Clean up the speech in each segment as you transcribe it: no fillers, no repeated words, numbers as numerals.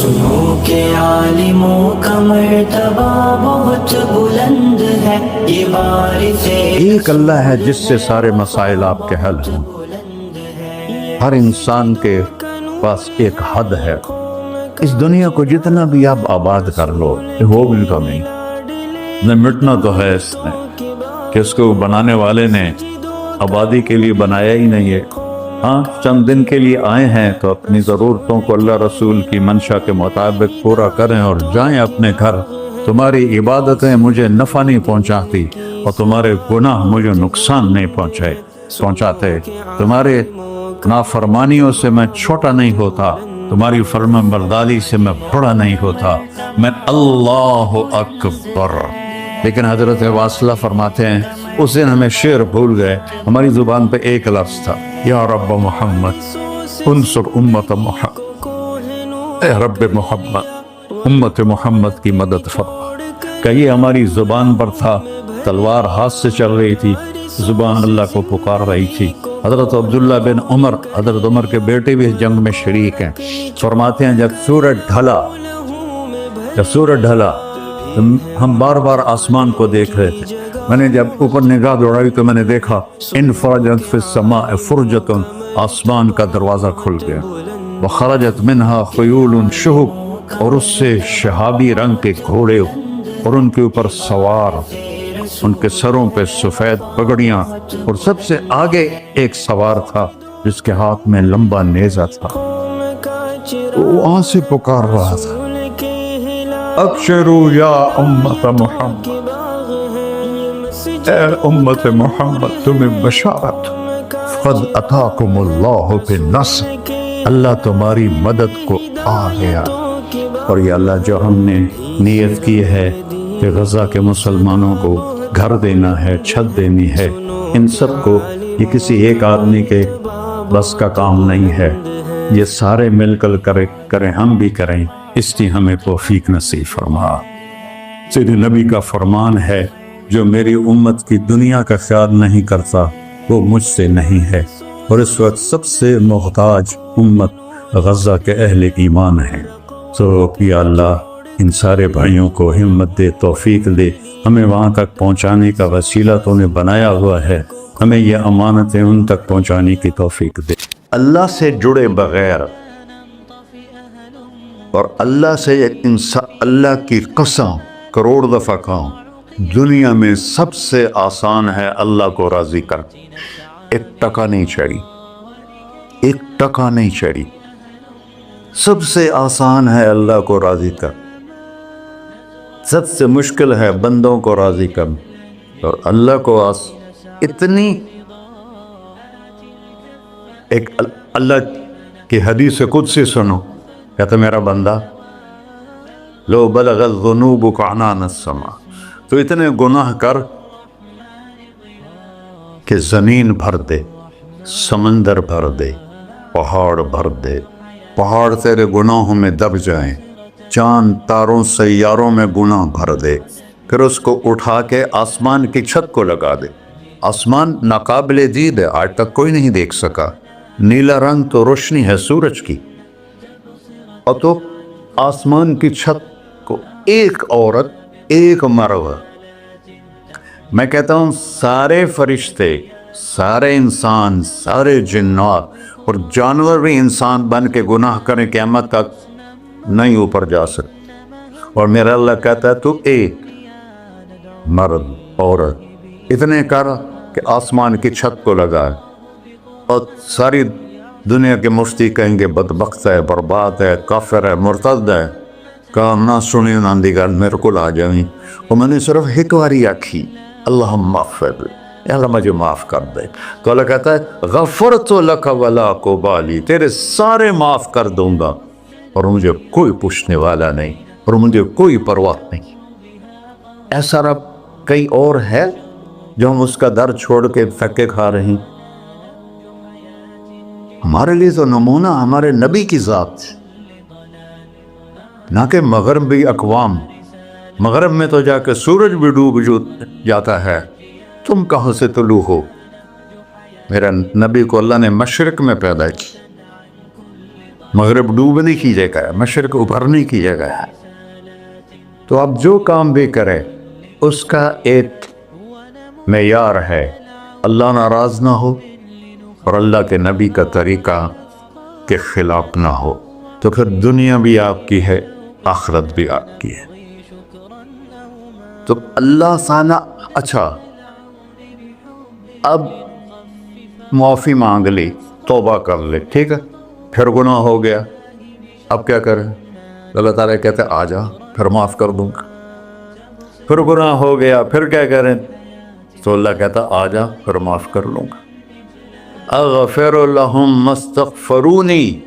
سنو کہ عالموں کا مرتبہ بہت بلند ہے، یہ وارث ایک اللہ ہے جس سے سارے مسائل آپ کے حل ہیں۔ ہر انسان کے پاس ایک حد ہے۔ اس دنیا کو جتنا بھی آپ آباد کر لو یہ ہوگی تو نہیں مٹنا تو ہے اس نے، کہ اس کو بنانے والے نے آبادی کے لیے بنایا ہی نہیں ہے۔ ہاں چند دن کے لیے آئے ہیں تو اپنی ضرورتوں کو اللہ رسول کی منشا کے مطابق پورا کریں اور جائیں اپنے گھر۔ تمہاری عبادتیں مجھے نفع نہیں پہنچاتی اور تمہارے گناہ مجھے نقصان نہیں پہنچاتے۔ تمہارے نافرمانیوں سے میں چھوٹا نہیں ہوتا، تمہاری فرمان برداری سے میں بڑا نہیں ہوتا، میں اللہ اکبر۔ لیکن حضرت واصلہ فرماتے ہیں اس دن ہمیں شعر بھول گئے، ہماری زبان پہ ایک لفظ تھا، یا رب محمد انصر امت محمد، اے رب محمد امت محمد کی مدد فرما۔ کہ یہ ہماری زبان پر تھا، تلوار ہاتھ سے چل رہی تھی، زبان اللہ کو پکار رہی تھی۔ حضرت عبداللہ بن عمر، حضرت عمر کے بیٹے بھی اس جنگ میں شریک ہیں، فرماتے ہیں جب سورج ڈھلا ہم بار بار آسمان کو دیکھ رہے تھے، میں نے جب اوپر نگاہ دوڑائی تو میں نے دیکھا انفرجت فی السماء فرجۃ، آسمان کا دروازہ کھل گیا، وخرجت منہا خیول شہب، اور اس سے شہابی رنگ کے گھوڑے اور ان کے اوپر سوار، ان کے سروں پہ سفید پگڑیاں، اور سب سے آگے ایک سوار تھا جس کے ہاتھ میں لمبا نیزہ تھا، وہ وہاں سے پکار رہا تھا، ابشروا یا امت محمد، اے امت محمد تمہیں بشارت، قد اتاکم اللہ بالنصر، اللہ تمہاری مدد کو آ گیا۔ اور یہ اللہ جو ہم نے نیت کی ہے کہ غزہ کے مسلمانوں کو گھر دینا ہے، چھت دینی ہے، ان سب کو یہ کسی ایک آدمی کے بس کا کام نہیں ہے، یہ سارے مل کر کریں، ہم بھی کریں، اس لیے ہمیں توفیق نصیب فرما۔ سیدھے نبی کا فرمان ہے جو میری امت کی دنیا کا خیال نہیں کرتا وہ مجھ سے نہیں ہے، اور اس وقت سب سے محتاج امت غزہ کے اہل ایمان ہیں۔ تو یا اللہ ان سارے بھائیوں کو ہمت دے، توفیق دے، ہمیں وہاں تک پہنچانے کا وسیلہ تو نے بنایا ہوا ہے، ہمیں یہ امانتیں ان تک پہنچانے کی توفیق دے۔ اللہ سے جڑے بغیر اور اللہ سے اللہ کی قسم کروڑ دفعہ کہوں، دنیا میں سب سے آسان ہے اللہ کو راضی کر، ایک ٹکا نہیں چڑھی، ایک ٹکا نہیں چڑھی، سب سے آسان ہے اللہ کو راضی کر، سب سے مشکل ہے بندوں کو راضی کر، اور اللہ کو اتنی ایک اللہ کی حدیث قدسی سنو، کہتا میرا بندہ لو بلغ الذنوب عنان السماء، تو اتنے گناہ کر کہ زمین بھر دے، سمندر بھر دے، پہاڑ بھر دے، پہاڑ تیرے گناہوں میں دب جائیں، چاند تاروں سیاروں میں گناہ بھر دے، پھر اس کو اٹھا کے آسمان کی چھت کو لگا دے، آسمان ناقابل دید ہے، آج تک کوئی نہیں دیکھ سکا، نیلا رنگ تو روشنی ہے سورج کی، اور تو آسمان کی چھت کو ایک عورت، ایک مرد، میں کہتا ہوں سارے فرشتے، سارے انسان، سارے جنات اور جانور بھی انسان بن کے گناہ کریں قیامت تک نہیں اوپر جا سکتے، اور میرا اللہ کہتا ہے تو ایک مرد عورت اتنے کر کہ آسمان کی چھت کو لگا، اور ساری دنیا کے مفتی کہیں گے بدبخت ہے، برباد ہے، کافر ہے، مرتد ہے، کہا نہ سنی نہ دیگر میرے کو آ جائیں، اور میں نے صرف ایک باری آکھی اللہم اغفر لی، یا اللہ مجھے معاف کر دے، تو اللہ کہتا ہے غفرت لک ولا ابالی، تیرے سارے معاف کر دوں گا اور مجھے کوئی پوچھنے والا نہیں اور مجھے کوئی پرواہ نہیں۔ ایسا رب کئی اور ہے جو ہم اس کا در چھوڑ کے دھکے کھا رہے ہیں؟ ہمارے لیے تو نمونہ ہمارے نبی کی ذات، نہ کہ مغربی اقوام، مغرب میں تو جا کے سورج بھی ڈوب جاتا ہے، تم کہاں سے طلوع ہو؟ میرا نبی کو اللہ نے مشرق میں پیدا کی، مغرب ڈوبنے کی جگہ ہے، مشرق ابھرنے کی جگہ ہے. تو آپ جو کام بھی کریں اس کا ایک معیار ہے، اللہ ناراض نہ ہو اور اللہ کے نبی کا طریقہ کے خلاف نہ ہو، تو پھر دنیا بھی آپ کی ہے، آخرت بھی آپ کی ہے. تو اللہ تعالیٰ اچھا اب معافی مانگ لی، توبہ کر لے، ٹھیک ہے، پھر گناہ ہو گیا، اب کیا کریں؟ اللہ تعالیٰ کہتے آ جا پھر معاف کر دوں گا. پھر گناہ ہو گیا، پھر کیا کریں؟ تو اللہ کہتا آ جا پھر معاف کر لوں گا. اغفر لہم مستغفرونی،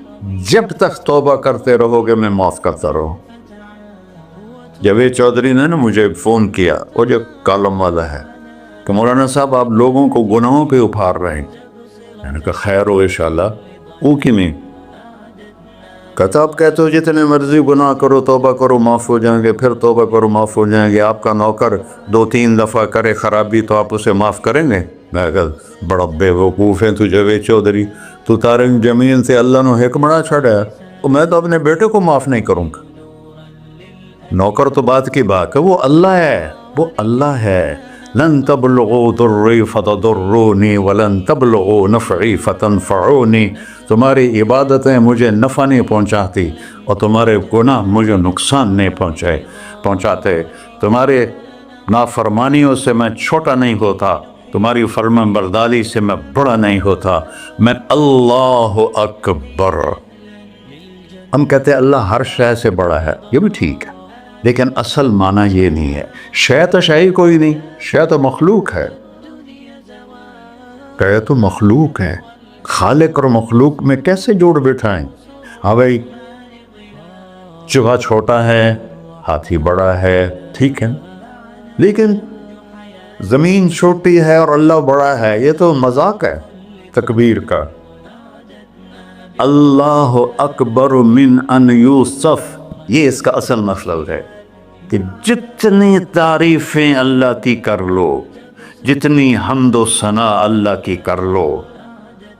جب تک توبہ کرتے رہو گے میں معاف کرتا رہوں. جاوید چودھری نے نا مجھے فون کیا، وہ جو کالم والا ہے، کہ مولانا صاحب آپ لوگوں کو گناہوں پہ اپھار رہے ہیں. میں نے کہا خیر ہو انشاءاللہ. وہ کی میں کہتا آپ کہتے ہو جتنے مرضی گناہ کرو توبہ کرو معاف ہو جائیں گے، پھر توبہ کرو معاف ہو جائیں گے. آپ کا نوکر 2-3 دفعہ کرے خرابی تو آپ اسے معاف کریں گے؟ میں کہا بڑا بے وقوف ہے تو جاوید چودھری، تو تارنگ زمین سے اللہ نے حکمراں چھڑا ہے، تو میں تو اپنے بیٹے کو معاف نہیں کروں گا. نوکر تو بات کی بات ہے، وہ اللہ ہے، وہ اللہ ہے. لن تبلغوا ضری فتضرونی ولن تبلغوا نفعی فتنفعونی. تمہاری عبادتیں مجھے نفع نہیں پہنچاتی اور تمہارے گناہ مجھے نقصان نہیں پہنچاتے. تمہارے نافرمانیوں سے میں چھوٹا نہیں ہوتا، تمہاری فرمان برداری سے میں بڑا نہیں ہوتا. میں اللہ اکبر. ہم کہتے ہیں اللہ ہر شے سے بڑا ہے، یہ بھی ٹھیک ہے، لیکن اصل معنی یہ نہیں ہے. شے تو شے کوئی نہیں، شے تو مخلوق ہے. کہ تو مخلوق ہے، خالق اور مخلوق میں کیسے جوڑ بٹھائیں؟ ہاں بھائی چوہا چھوٹا ہے، ہاتھی بڑا ہے، ٹھیک ہے، لیکن زمین چھوٹی ہے اور اللہ بڑا ہے، یہ تو مذاق ہے تکبیر کا. اللہ اکبر من ان یوصف، یہ اس کا اصل مطلب ہے کہ جتنی تعریفیں اللہ کی کر لو، جتنی حمد و ثنا اللہ کی کر لو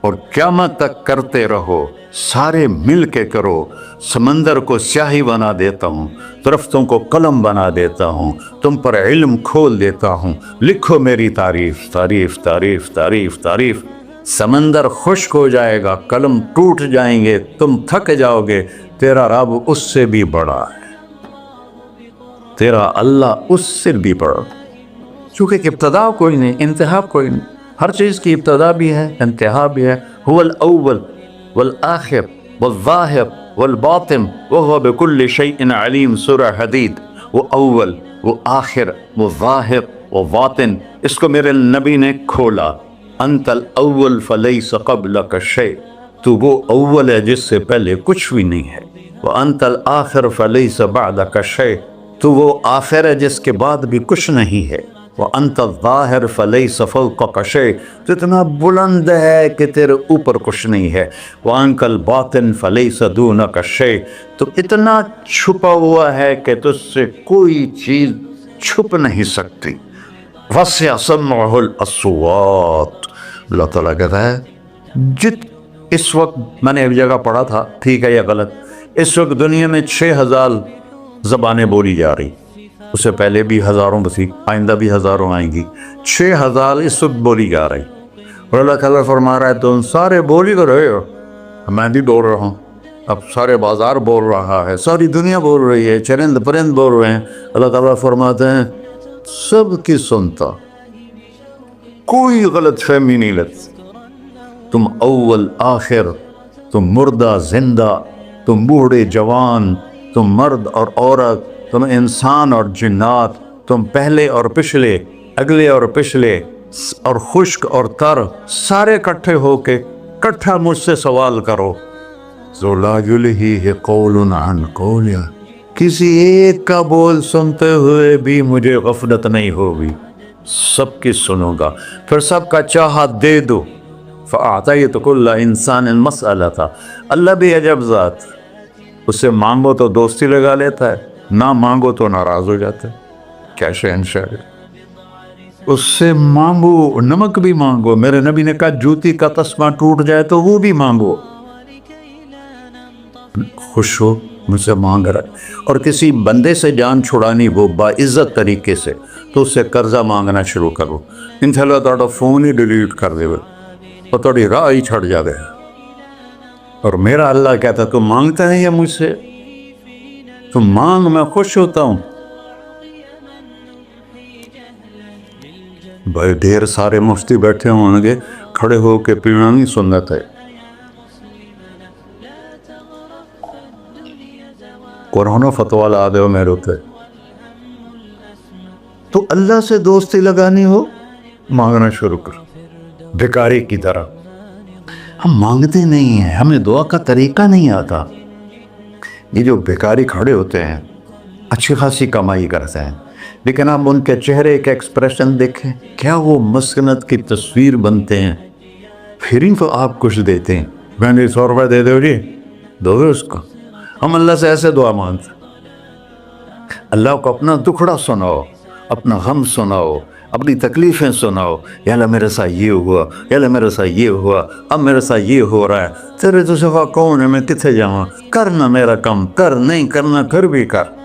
اور قیامت تک کرتے رہو، سارے مل کے کرو. سمندر کو سیاہی بنا دیتا ہوں، درختوں کو قلم بنا دیتا ہوں، تم پر علم کھول دیتا ہوں، لکھو میری تعریف تعریف تعریف تعریف تعریف. سمندر خشک ہو جائے گا، قلم ٹوٹ جائیں گے، تم تھک جاؤ گے، تیرا رب اس سے بھی بڑا ہے، تیرا اللہ اس سے بھی بڑا. چونکہ ابتدا کوئی نہیں، انتہا کوئی نہیں. ہر چیز کی ابتدا بھی ہے، انتہا بھی ہے. هو الاول والآخر والظاہر والباطن وهو بكل شيء علیم. سورہ حدید. وہ اول، وہ آخر، وہ ظاہر، وہ باطن. اس کو میرے نبی نے کھولا. انت الاول فلیس قبلک شیء، تو وہ اول ہے جس سے پہلے کچھ بھی نہیں ہے. وانت الآخر فلیس بعدک شیء، تو وہ آخر ہے جس کے بعد بھی کچھ نہیں ہے. وانت الظاہر فلیس فوقک شیء، تو اتنا بلند ہے کہ تیرے اوپر کچھ نہیں ہے. وانت الباطن فلیس دونک شیء، تو اتنا چھپا ہوا ہے کہ تجھ سے کوئی چیز چھپ نہیں سکتی. وسع سمعہ الاصوات، اللہ تعالیٰ کہتا ہے اس وقت میں نے ایک جگہ پڑھا تھا، ٹھیک ہے یا غلط، اس وقت دنیا میں 6000 زبانیں بولی جا رہی. اس سے پہلے بھی ہزاروں بسی، آئندہ بھی ہزاروں آئیں گی. 6000 اس وقت بولی جا رہی. اور اللہ تعالیٰ فرما رہا ہے تم سارے بولی کر رہے ہو، میں بھی بول رہا ہوں، اب سارے بازار بول رہا ہے، ساری دنیا بول رہی ہے، چرند پرند بول رہے ہیں. اللہ تعالیٰ فرماتے ہیں سب کی سنتا، کوئی غلط فہمی نہیں لگتی. تم اول آخر، تم مردہ زندہ، تم بوڑھے جوان، تم مرد اور عورت، تم انسان اور جنات، تم پہلے اور پچھلے، اگلے اور پچھلے، اور خشک اور تر، سارے اکٹھے ہو کے کٹھا مجھ سے سوال کرو. ذو لا یلہیہ قول عن قول، کسی ایک کا بول سنتے ہوئے بھی مجھے غفلت نہیں ہوگی، سب کی سنوں گا، پھر سب کا چاہا دے دو. فَأَعْطَيْتُ كُلَّ إِنسَانٍ مَسْأَلَةً. اللہ بھی عجب ذات، اس سے مانگو تو دوستی لگا لیتا ہے، نہ مانگو تو ناراض ہو جاتا ہے. کیا شہنشاہ ہے. اس سے مانگو، نمک بھی مانگو. میرے نبی نے کہا جوتی کا تسمہ ٹوٹ جائے تو وہ بھی مانگو. خوش ہو مجھ سے مانگ رہا ہے، اور کسی بندے سے جان چھڑانی وہ باعزت طریقے سے، تو اس سے قرضہ مانگنا شروع کرو، انشاءاللہ تھوڑا فون ہی ڈیلیٹ کر دے اور تھوڑی راہ ہی چھڑ جاوے۔ اور میرا اللہ کہتا تو مانگتا ہے یا مجھ سے، تو مانگ، میں خوش ہوتا ہوں۔ بھائی ڈھیر سارے مفتی بیٹھے ہوں گے، کھڑے ہو کے پینا نہیں سنت ہے، قرآن فتویٰ لا دے ہو میرے ہوتے۔ تو اللہ سے دوستی لگانی ہو، مانگنا شروع کرو بھکاری کی طرح۔ ہم مانگتے نہیں ہیں، ہمیں دعا کا طریقہ نہیں آتا۔ یہ جو بھکاری کھڑے ہوتے ہیں اچھی خاصی کمائی کرتے ہیں، لیکن آپ ان کے چہرے کے ایکسپریشن دیکھیں، کیا وہ مسکنت کی تصویر بنتے ہیں۔ پھر ہی تو آپ کچھ دیتے ہیں، میں نے 100 روپے دے دو جی، دو گے اس کو؟ ہم اللہ سے ایسے دعا مانگتے ہیں، اللہ کو اپنا دکھڑا سناؤ، اپنا غم سناؤ، اپنی تکلیفیں سناؤ، یا اللہ میرے ساتھ یہ ہوا، یا اللہ میرے ساتھ یہ ہوا، اب میرے ساتھ یہ ہو رہا ہے، تیرے تو سوا کون ہے، میں کتنے جاؤں، کرنا میرا کم، کر نہیں کرنا پھر بھی کر۔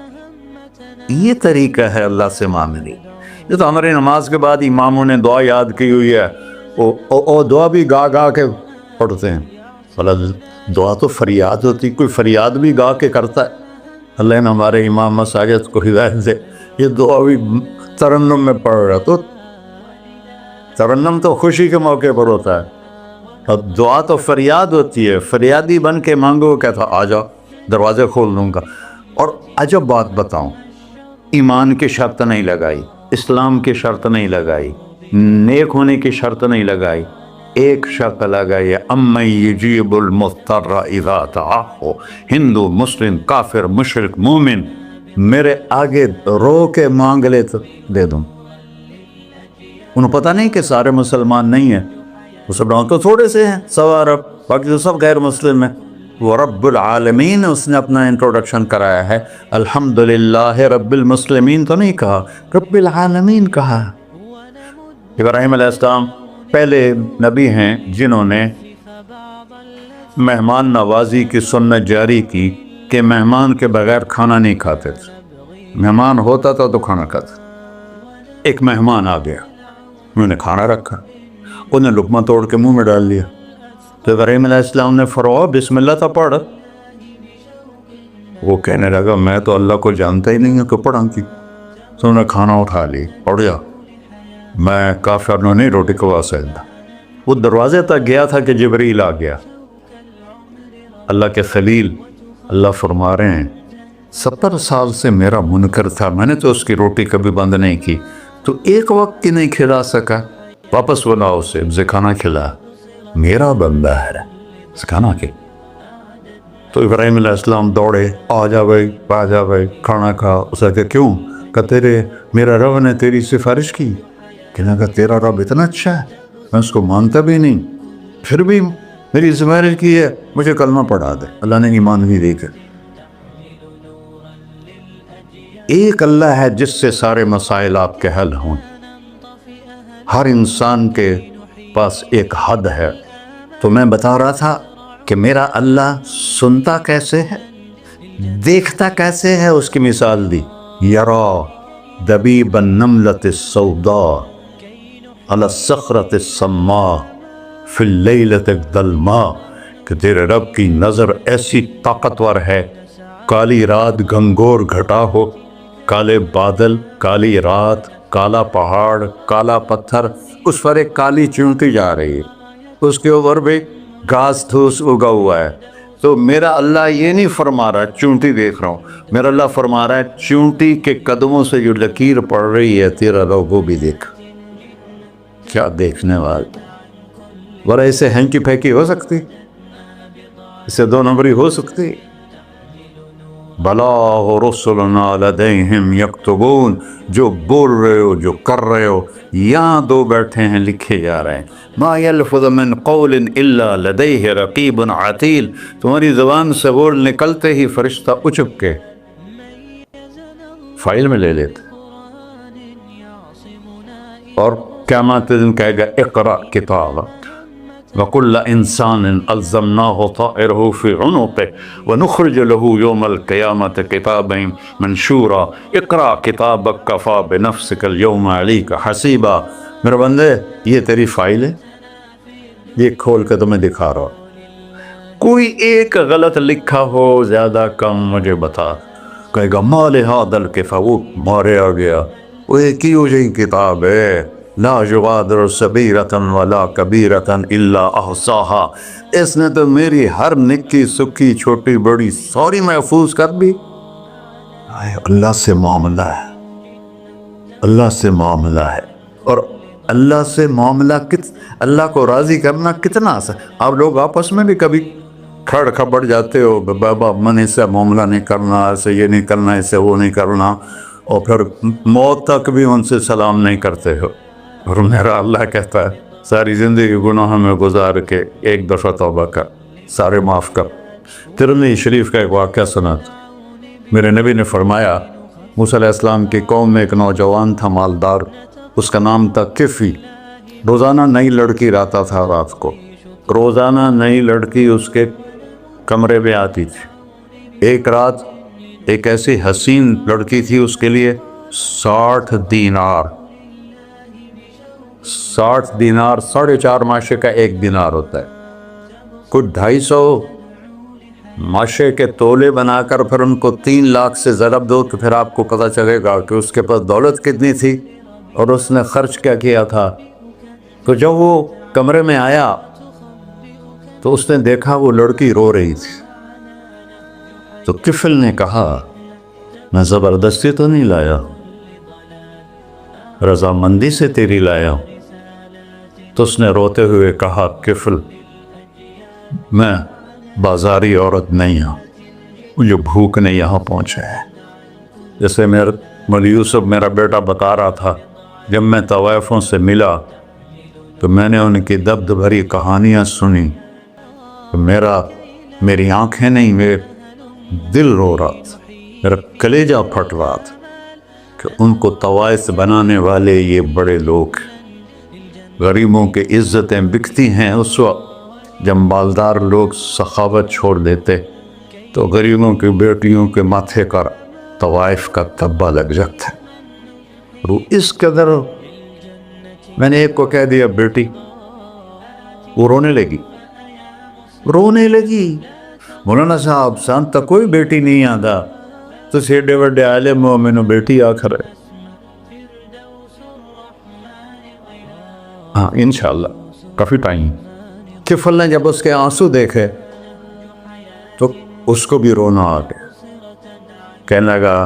یہ طریقہ ہے اللہ سے مانگنے۔ یہ تو ہماری نماز کے بعد اماموں نے دعا یاد کی ہوئی ہے، وہ دعا بھی گا گا کے پڑھتے ہیں۔ دعا تو فریاد ہوتی، کوئی فریاد بھی گا کے کرتا ہے؟ اللہ نے ہمارے امام مساجد کو ہدایت دے، یہ دعا بھی ترنم میں پڑھ رہا، تو ترنم تو خوشی کے موقع پر ہوتا ہے، اب دعا تو فریاد ہوتی ہے، فریادی بن کے مانگو، کہتا آ جاؤ دروازے کھول دوں گا۔ اور عجب بات بتاؤں، ایمان کی شرط نہیں لگائی، اسلام کی شرط نہیں لگائی، نیک ہونے کی شرط نہیں لگائی، ایک شرط لگائی ہے، امن یجیب المضطر اذا دعاہ۔ ہندو، مسلم، کافر، مشرک، مومن میرے آگے رو کے مانگ لے تو دے دوں۔ انہوں پتہ نہیں کہ سارے مسلمان نہیں ہیں، مسلمان تو تھوڑے سے ہیں، 100 ارب، باقی تو سب غیر مسلم ہیں۔ وہ رب العالمین اس نے اپنا انٹروڈکشن کرایا ہے، الحمدللہ رب المسلمین تو نہیں کہا، رب العالمین کہا۔ ابراہیم علیہ السلام پہلے نبی ہیں جنہوں نے مہمان نوازی کی سنت جاری کی کہ مہمان کے بغیر کھانا نہیں کھاتے تھے، مہمان ہوتا تھا تو کھانا کھاتے۔ ایک مہمان آ گیا، انہوں نے کھانا رکھا، انہوں نے لقمہ توڑ کے منہ میں ڈال لیا، تو ابراہیم علیہ السلام نے فرمایا بسم اللہ تھا پڑھ۔ وہ کہنے لگا میں تو اللہ کو جانتا ہی نہیں ہوں کہ پڑھا کی، تو انہوں نے کھانا اٹھا لی، پڑھ جا، میں کافر نو نہیں روٹی کھوا سکتا۔ وہ دروازے تک گیا تھا کہ جبریل آ گیا، اللہ کے خلیل، اللہ فرما رہے ہیں 70 سال سے میرا منکر تھا، میں نے تو اس کی روٹی کبھی بند نہیں کی، تو ایک وقت کی نہیں کھلا سکا، واپس بلا اسے، اسے کھانا کھلا، میرا بندہ ہے، اسے کھانا کھلا۔ تو ابراہیم علیہ السلام دوڑے، آ جا بھائی، آ جا بھائی، کھانا کھا۔ اسے کہا کیوں؟ کہ تیرے میرا رب نے تیری سفارش کی۔ کہنے لگا تیرا رب اتنا اچھا ہے، میں اس کو مانتا بھی نہیں، پھر بھی میری سفارش کی ہے، مجھے کلمہ پڑھا دے۔ اللہ نے ایمان بھی دے کر، ایک اللہ ہے جس سے سارے مسائل آپ کے حل ہوں۔ ہر انسان کے پاس ایک حد ہے، تو میں بتا رہا تھا کہ میرا اللہ سنتا کیسے ہے، دیکھتا کیسے ہے، اس کی مثال دی، یرا دبیب النملۃ السوداء علی الصخرۃ الصماء فی اللیلۃ الظلماء، کہ تیرے رب کی نظر ایسی طاقتور ہے، کالی رات گھنگور گھٹا ہو، کالے بادل، کالی رات، کالا پہاڑ، کالا پتھر، اس پر ایک کالی چونٹی جا رہی ہے، اس کے اوپر بھی گھاس دھوس اگا ہوا ہے۔ تو میرا اللہ یہ نہیں فرما رہا چونٹی دیکھ رہا ہوں، میرا اللہ فرما رہا ہے چونٹی کے قدموں سے جو لکیر پڑ رہی ہے تیرا رب وہ بھی دیکھ۔ کیا دیکھنے والا، ورہ اسے ہینکی پھینکی ہو سکتی، اسے 2 نمبری ہو سکتی؟ بلاغ رسلنا لدیہم یکتبون، جو بول رہے ہو، جو کر رہے ہو، یہاں 2 بیٹھے ہیں، لکھے جا رہے ہیں۔ ما یلفظ من قول الا لدیہ رقیب عتید، تمہاری زبان سے بول نکلتے ہی فرشتہ اچک کے فائل میں لے لیتے، اور قیامت دن کہے گا اقرأ کتابک، وَكُلَّ إِنسَانٍ أَلْزَمْنَاهُ طَائِرَهُ فِي عُنُقِهِ وَنُخْرِجُ لَهُ يَوْمَ الْقِيَامَةِ كِتَابًا مَنْشُورًا اقْرَأْ كِتَابَكَ كَفَى بِنَفْسِكَ الْيَوْمَ عَلَيْكَ حَسِيبًا۔ میرے بندے یہ تیری فائل ہے، یہ کھول کے تمہیں دکھا رہا ہوں، کوئی ایک غلط لکھا ہو زیادہ کم مجھے بتا۔ کہے گا مَا لِهَذَا الْكِتَابِ، وہ مارے آ گیا، وہ ایک ہی ہو جائیں کتاب ہے، لا یغادر صغیرۃ ولا کبیرۃ الا احصاها، اس نے تو میری ہر نکی سکی چھوٹی بڑی ساری محفوظ کر دی۔ اللہ سے معاملہ ہے، اللہ سے معاملہ ہے، اور اللہ سے معاملہ اللہ کو راضی کرنا کتنا آسان۔ آپ لوگ آپس میں بھی کبھی کھڑ کھپڑ جاتے ہو، بابا من اس سے معاملہ نہیں کرنا، ایسے یہ نہیں کرنا، ایسے وہ نہیں کرنا، اور پھر موت تک بھی ان سے سلام نہیں کرتے ہو۔ اور میرا اللہ کہتا ہے ساری زندگی گناہوں میں گزار کے ایک دفعہ توبہ کر، سارے معاف کر۔ ترمذی شریف کا ایک واقعہ سنا تھا، میرے نبی نے فرمایا موسیٰ علیہ السلام کی قوم میں ایک نوجوان تھا مالدار، اس کا نام تھا کفی۔ روزانہ نئی لڑکی لاتا تھا، رات کو روزانہ نئی لڑکی اس کے کمرے میں آتی تھی۔ ایک رات ایک ایسی حسین لڑکی تھی، اس کے لیے 60 دینار 4.5 ماشے کا ایک دینار ہوتا ہے، کچھ 250 ماشے کے تولے بنا کر پھر ان کو 3 لاکھ سے ضرب دو تو پھر آپ کو پتہ چلے گا کہ اس کے پاس دولت کتنی تھی اور اس نے خرچ کیا کیا تھا۔ تو جب وہ کمرے میں آیا تو اس نے دیکھا وہ لڑکی رو رہی تھی، تو کفل نے کہا میں زبردستی تو نہیں لایا، رضامندی سے تیری لایا ہوں۔ تو اس نے روتے ہوئے کہا کفل میں بازاری عورت نہیں ہوں، مجھے بھوک نے یہاں پہنچا ہے۔ جیسے مولی یوسف میرا بیٹا بتا رہا تھا، جب میں طوائفوں سے ملا تو میں نے ان کی دبد بھری کہانیاں سنی، تو میری آنکھیں نہیں، میرے دل رو رہا تھا، میرا کلیجہ پھٹ رہا تھا کہ ان کو طوائف بنانے والے یہ بڑے لوگ، غریبوں کی عزتیں بکتی ہیں۔ اس وقت جب مالدار لوگ سخاوت چھوڑ دیتے تو غریبوں کی بیٹیوں کے ماتھے کا طوائف کا تبا لگ جاتا ہے۔ وہ اس قدر، میں نے ایک کو کہہ دیا بیٹی، وہ رونے لگی۔ مولانا صاحب سان تک کوئی بیٹی نہیں آتا، تو سیڈے وڈے عالم ہو، میں نے بیٹی آخر ہے۔ ہاں انشاءاللہ کافی ٹائم۔ کفل نے جب اس کے آنسو دیکھے تو اس کو بھی رونا آ گیا، کہنے لگا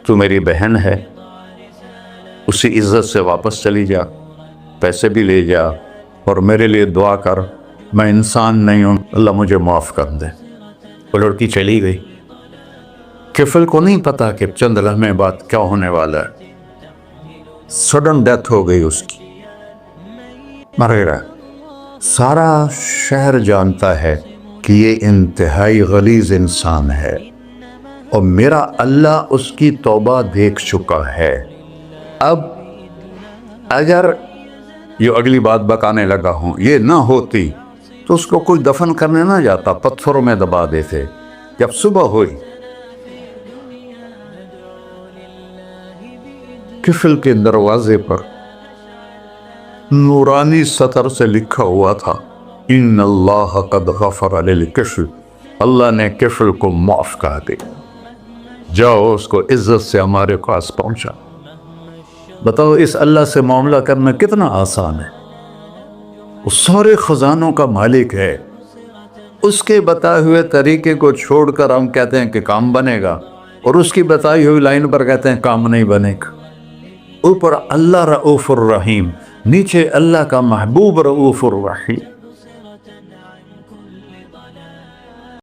تو میری بہن ہے، اسی عزت سے واپس چلی جا، پیسے بھی لے جا، اور میرے لیے دعا کر، میں انسان نہیں ہوں، اللہ مجھے معاف کر دے۔ وہ لڑکی چلی گئی۔ کفل کو نہیں پتا کہ چند لمحے بعد کیا ہونے والا ہے، سڈن ڈیتھ ہو گئی اس کی، مر گیا۔ سارا شہر جانتا ہے کہ یہ انتہائی غلیظ انسان ہے، اور میرا اللہ اس کی توبہ دیکھ چکا ہے۔ اب اگر یہ اگلی بات بتانے لگا ہوں، یہ نہ ہوتی تو اس کو کوئی دفن کرنے نہ جاتا، پتھروں میں دبا دیتے۔ جب صبح ہوئی، کفل کے دروازے پر نورانی سطر سے لکھا ہوا تھا ان اللہ قد غفر للکفل، اللہ نے کفل کو معاف کر دے، جاؤ اس کو عزت سے ہمارے پاس پہنچا۔ بتاؤ اس اللہ سے معاملہ کرنا کتنا آسان ہے۔ وہ سارے خزانوں کا مالک ہے، اس کے بتائے ہوئے طریقے کو چھوڑ کر ہم کہتے ہیں کہ کام بنے گا، اور اس کی بتائی ہوئی لائن پر کہتے ہیں کام نہیں بنے گا۔ اوپر اللہ رؤوف الرحیم، نیچے اللہ کا محبوب رؤوف الرحیم۔